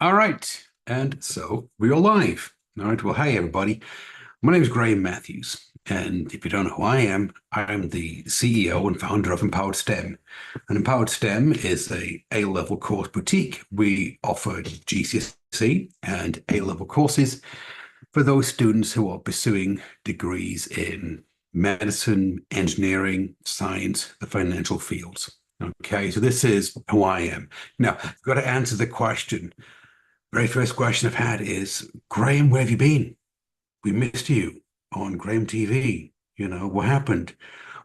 All right. And so we are live. All right. Well, hey, everybody. My name is Graham Matthews. And if you don't know who I am the CEO and founder of EmPowered STEM. And EmPowered STEM is a A-level course boutique. We offer GCSE and A-level courses for those students who are pursuing degrees in medicine, engineering, science, the financial fields. Okay, so this is who I am. Now, I've got to answer the question. Very first question I've had is, Graham, where have you been? We missed you on Graham TV. What happened?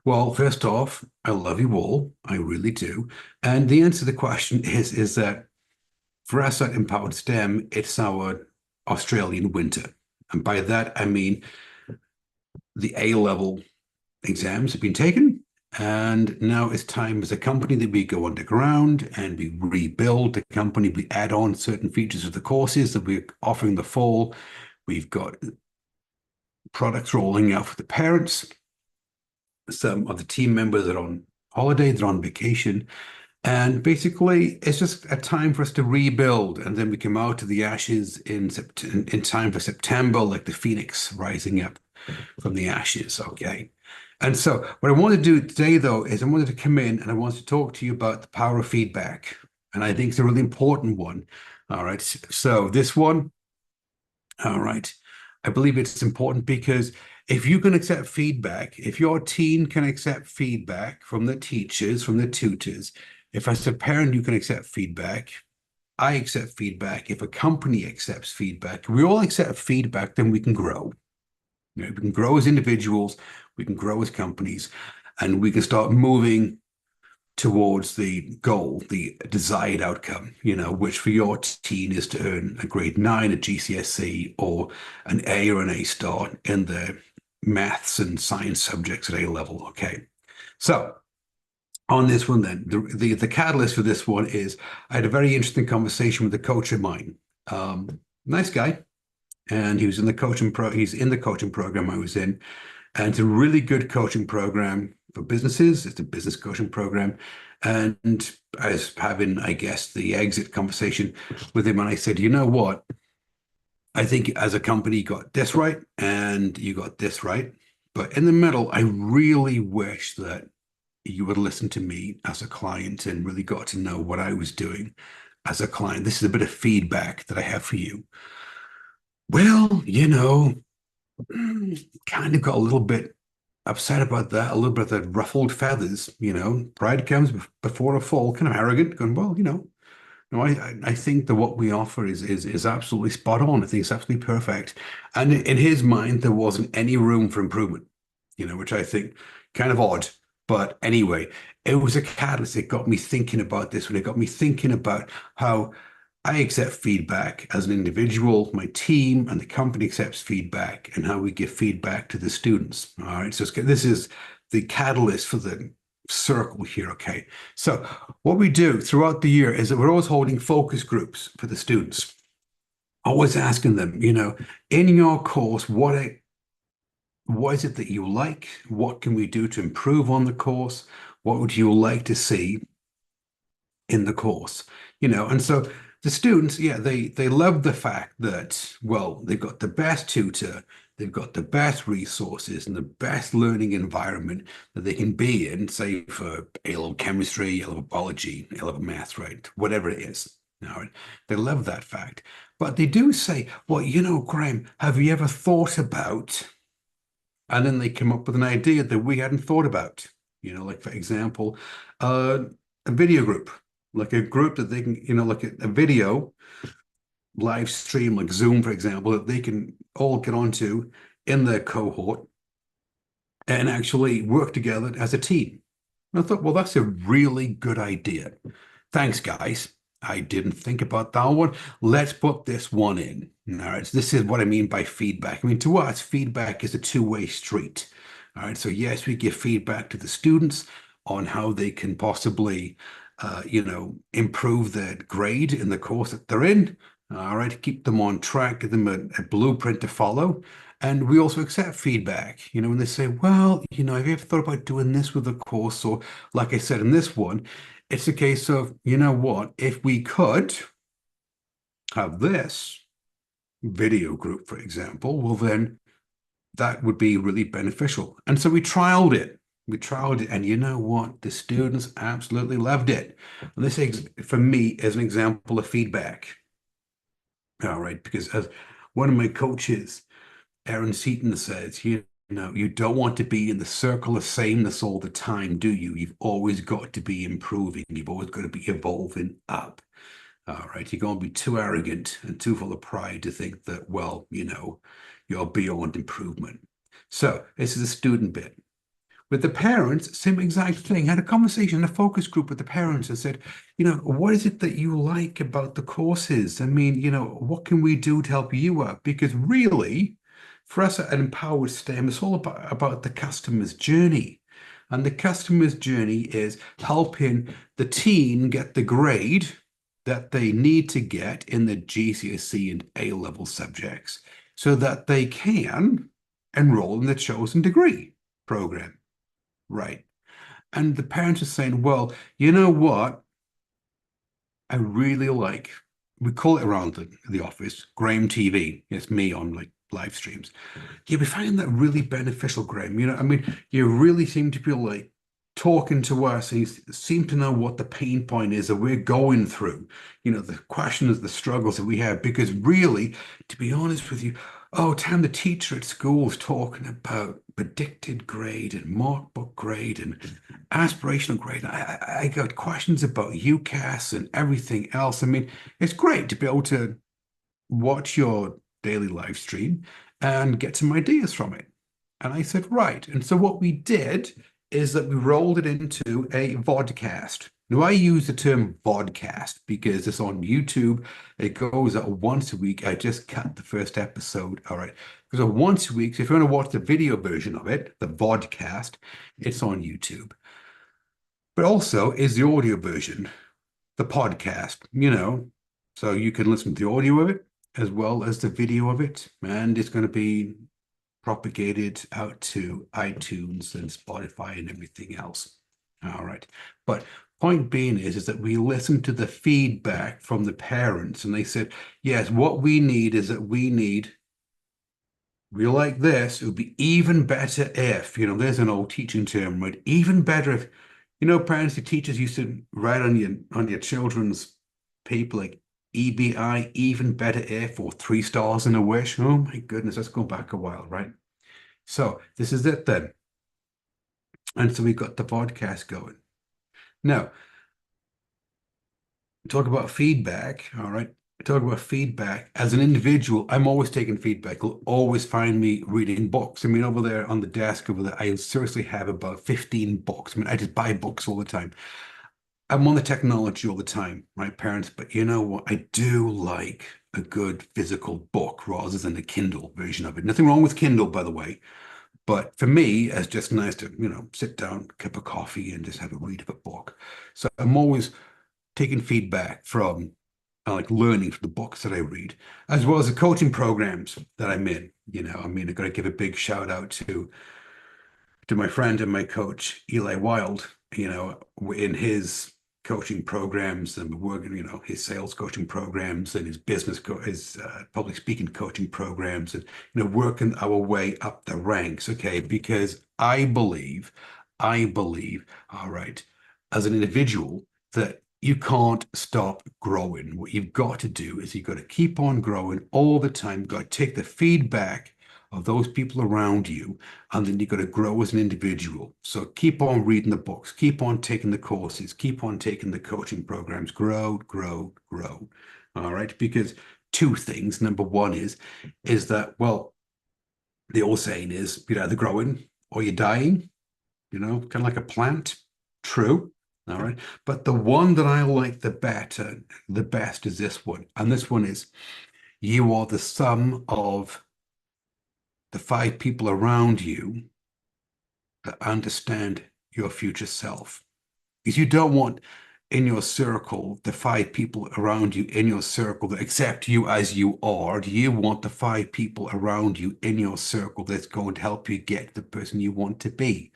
Well, first off, I love you all. I really do. And the answer to the question is that for us at Empowered STEM, it's our Australian winter. And by that, I mean the A-level exams have been taken. And now it's time as a company that we go underground and we rebuild the company. We add on certain features of the courses that we're offering the fall. We've got products rolling out for the parents. Some of the team members are on holiday, they're on vacation. And basically, it's just a time for us to rebuild. And then we come out of the ashes in time for September, like the phoenix rising up from the ashes. Okay. And so what I want to do today, though, is I wanted to come in and I want to talk to you about the power of feedback. And I think it's a really important one. All right. So this one, all right. I believe it's important because if you can accept feedback, if your team can accept feedback from the teachers, from the tutors, if as a parent you can accept feedback, I accept feedback. If a company accepts feedback, we all accept feedback, then we can grow. We can grow as individuals, we can grow as companies, and we can start moving towards the goal, the desired outcome, which for your teen is to earn a grade 9 at GCSE or an A or an A star in the maths and science subjects at A level. Okay. So on this one, then, the catalyst for this one is I had a very interesting conversation with a coach of mine. Nice guy. And he's in the coaching program I was in. And it's a really good coaching program for businesses. It's a business coaching program. And I was having, I guess, the exit conversation with him. And I said, you know what? I think as a company, you got this right and you got this right. But in the middle, I really wish that you would listen to me as a client and really got to know what I was doing as a client. This is a bit of feedback that I have for you. Well, kind of got a little bit upset about that, a little bit of the ruffled feathers, pride comes before a fall, kind of arrogant, going, well, no, I think that what we offer is absolutely spot on. I think it's absolutely perfect. And in his mind, there wasn't any room for improvement, which I think kind of odd. But anyway, it was a catalyst. It got me thinking about this, and it got me thinking about how I accept feedback as an individual, my team and the company accepts feedback, and how we give feedback to the students. All right. So this is the catalyst for the circle here. Okay. So what we do throughout the year is that we're always holding focus groups for the students, always asking them, in your course, what is it that you like? What can we do to improve on the course? What would you like to see in the course? And so the students, yeah, they love the fact that, well, they've got the best tutor, they've got the best resources and the best learning environment that they can be in, say for A-level chemistry, A-level biology, A-level math, right? Whatever it is. All right. They love that fact. But they do say, well, Graham, have you ever thought about, and then they come up with an idea that we hadn't thought about, like for example, a video group, like a group that they can, like a video live stream, like Zoom, for example, that they can all get onto in their cohort and actually work together as a team. And I thought, well, that's a really good idea. Thanks, guys. I didn't think about that one. Let's put this one in. All right. So this is what I mean by feedback. I mean, to us, feedback is a two-way street. All right. So yes, we give feedback to the students on how they can possibly improve their grade in the course that they're in. All right, keep them on track, give them a blueprint to follow. And we also accept feedback, when they say, well, have you ever thought about doing this with the course? Or like I said, in this one, it's a case of, you know what, if we could, have this video group, for example, well, then that would be really beneficial. And so we trialed it. We trialed it, and you know what? The students absolutely loved it. And this, for me, is an example of feedback. All right, because as one of my coaches, Aaron Seaton, says, you know, you don't want to be in the circle of sameness all the time, do you? You've always got to be improving. You've always got to be evolving up. All right, you're going to be too arrogant and too full of pride to think that, well, you know, you're beyond improvement. So this is a student bit. With the parents, same exact thing. Had a conversation, a focus group with the parents and said, you know, what is it that you like about the courses? I mean, you know, what can we do to help you out? Because really, for us at Empowered STEM, it's all about the customer's journey. And the customer's journey is helping the teen get the grade that they need to get in the GCSE and A-level subjects so that they can enroll in the chosen degree program. Right. And the parents are saying, well, you know what? I really like, we call it around the office, Graham TV. It's me on like live streams. Yeah, we find that really beneficial, Graham. You know, I mean, you really seem to be like talking to us and you seem to know what the pain point is that we're going through. You know, the questions, the struggles that we have. Because really, to be honest with you, oh, Tam, the teacher at school is talking about predicted grade and mark book grade and aspirational grade. I got questions about UCAS and everything else. I mean, it's great to be able to watch your daily live stream and get some ideas from it. And I said, right. And so what we did is that we rolled it into a vodcast. Now, I use the term vodcast because it's on YouTube. It goes out once a week. I just cut the first episode. All right. Because once a week, so if you want to watch the video version of it, the vodcast, it's on YouTube. But also is the audio version, the podcast, you know, so you can listen to the audio of it as well as the video of it. And it's going to be propagated out to iTunes and Spotify and everything else. All right. But point being is that we listened to the feedback from the parents and they said, yes, what we need is that we like this. It would be even better if, you know, there's an old teaching term, right? Even better if, you know, parents and teachers used to write on your children's paper like EBI, even better if, or 3 stars in a wish. Oh my goodness, let's go back a while, right? So this is it then. And so we got the podcast going. Now, talk about feedback. All right. Talk about feedback as an individual. I'm always taking feedback. You'll always find me reading books. I mean, over there on the desk over there, I seriously have about 15 books. I mean, I just buy books all the time. I'm on the technology all the time, right, parents? But you know what? I do like a good physical book rather than a Kindle version of it. Nothing wrong with Kindle, by the way. But for me, it's just nice to, you know, sit down, cup of coffee, and just have a read of a book. So I'm always taking feedback from, I like learning from the books that I read, as well as the coaching programs that I'm in. You know, I mean, I've got to give a big shout out to my friend and my coach, Eli Wild, you know, in his coaching programs and working, you know, his sales coaching programs and his his public speaking coaching programs and, you know, working our way up the ranks. Okay. Because I believe, all right, as an individual that you can't stop growing. What you've got to do is you've got to keep on growing all the time. You've got to take the feedback of those people around you and then you've got to grow as an individual. So keep on reading the books, keep on taking the courses, keep on taking the coaching programs, grow, grow, grow. All right. Because two things. Number one is that, well, the old saying is you're either growing or you're dying, you know, kind of like a plant. True. All right. But the one that I like the best is this one. And this one is you are the sum of the 5 people around you that understand your future self. Because you don't want in your circle the 5 people around you in your circle that accept you as you are. You want the 5 people around you in your circle that's going to help you get the person you want to be.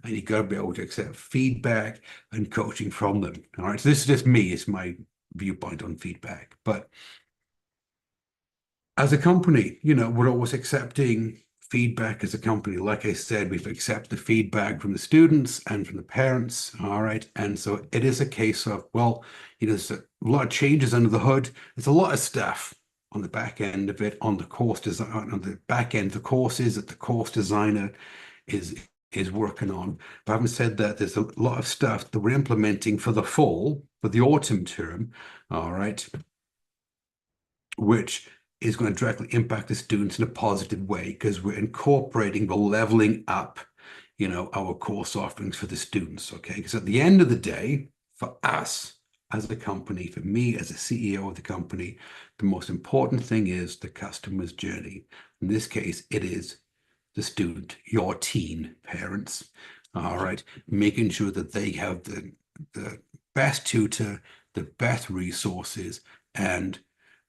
And you got to be able to accept feedback and coaching from them. All right. So this is just me, it's my viewpoint on feedback. But as a company, we're always accepting feedback as a company. Like I said, we've accepted the feedback from the students and from the parents. All right. And so it is a case of, well, there's a lot of changes under the hood. There's a lot of stuff on the back end of it, on the course design, on the back end, the courses that the course designer is is working on. But having said that, there's a lot of stuff that we're implementing for the fall, for the autumn term. All right, which is going to directly impact the students in a positive way because we're incorporating the leveling up, our course offerings for the students. Okay. Because at the end of the day, for us as a company, for me as a CEO of the company, the most important thing is the customer's journey. In this case, it is the student, your teen parents. All right. Making sure that they have the best tutor, the best resources, and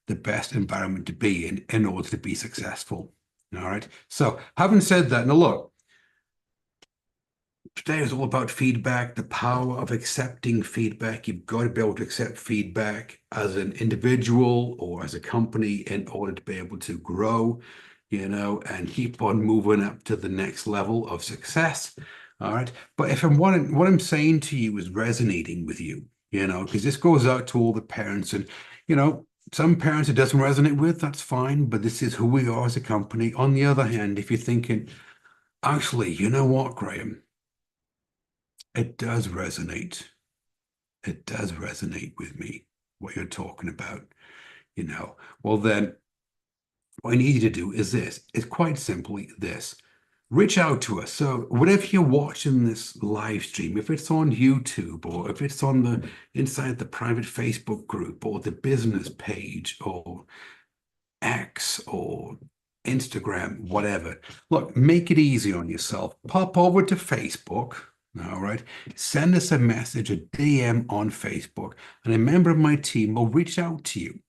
the best environment to be in order to be successful. All right. So having said that, now look, today is all about feedback, the power of accepting feedback. You've got to be able to accept feedback as an individual or as a company in order to be able to grow, and keep on moving up to the next level of success. All right. But if what I'm saying to you is resonating with you, because this goes out to all the parents and, some parents it doesn't resonate with, that's fine, but this is who we are as a company. On the other hand, if you're thinking, actually, you know what, Graham, it does resonate. It does resonate with me, what you're talking about, well, then what I need you to do is this. It's quite simply this. Reach out to us. So whatever you're watching this live stream, if it's on YouTube or if it's on the inside the private Facebook group or the business page or X or Instagram, whatever. Look, make it easy on yourself. Pop over to Facebook. All right. Send us a message, a DM on Facebook, and a member of my team will reach out to you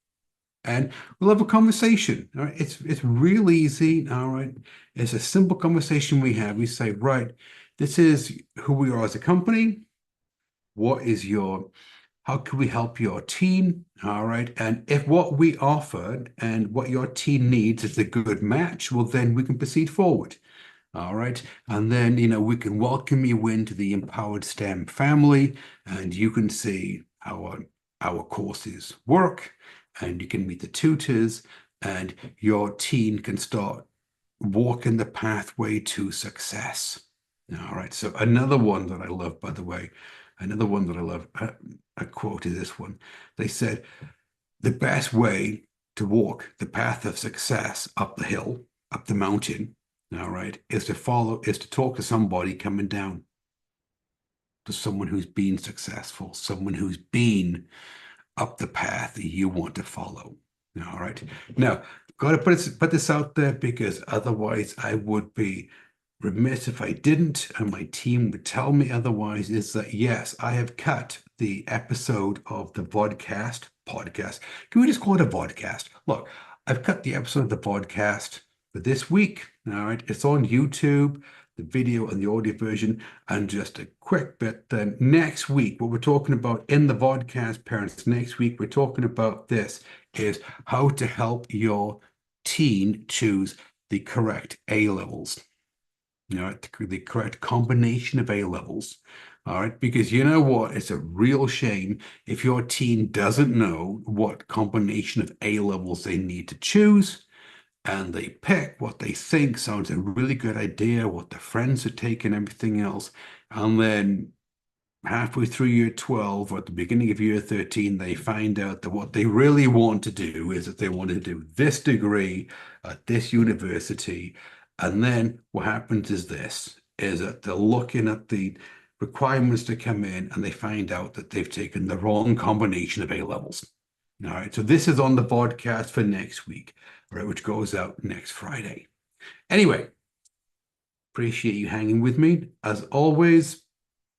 and we'll have a conversation. All right. It's real easy. All right. It's a simple conversation we have. We say, right, this is who we are as a company. How can we help your team? All right. And if what we offered and what your team needs is a good match, well, then we can proceed forward. All right. And then, we can welcome you into the Empowered STEM family and you can see how our courses work and you can meet the tutors and your team can start walking the pathway to success. All right. So another one that I love, by the way, another one that I love, I quoted this one. They said, the best way to walk the path of success up the hill, up the mountain, all right, is to talk to somebody coming down, to someone who's been successful, someone who's been up the path that you want to follow. All right. Now, got to put this out there because otherwise I would be remiss if I didn't, and my team would tell me otherwise, is that yes, I have cut the episode of the podcast. Can we just call it a vodcast? Look, I've cut the episode of the podcast for this week. All right. It's on YouTube, the video and the audio version. And just a quick bit then next week, what we're talking about in the vodcast, parents, next week, we're talking about this is how to help your teen choose the correct A levels. The correct combination of A levels. All right, because you know what? It's a real shame if your teen doesn't know what combination of A levels they need to choose, and they pick what they think sounds a really good idea, what their friends are taking, everything else, and then halfway through year 12 or at the beginning of year 13, they find out that what they really want to do is that they want to do this degree at this university. And then what happens is that they're looking at the requirements to come in and they find out that they've taken the wrong combination of A levels. All right. So this is on the podcast for next week, right, which goes out next Friday. Anyway, appreciate you hanging with me. As always,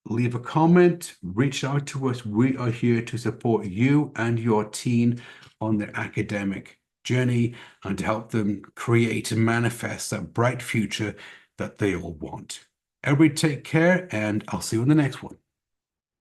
leave a comment, reach out to us. We are here to support you and your teen on their academic journey and to help them create and manifest that bright future that they all want. Everybody take care, and I'll see you in the next one.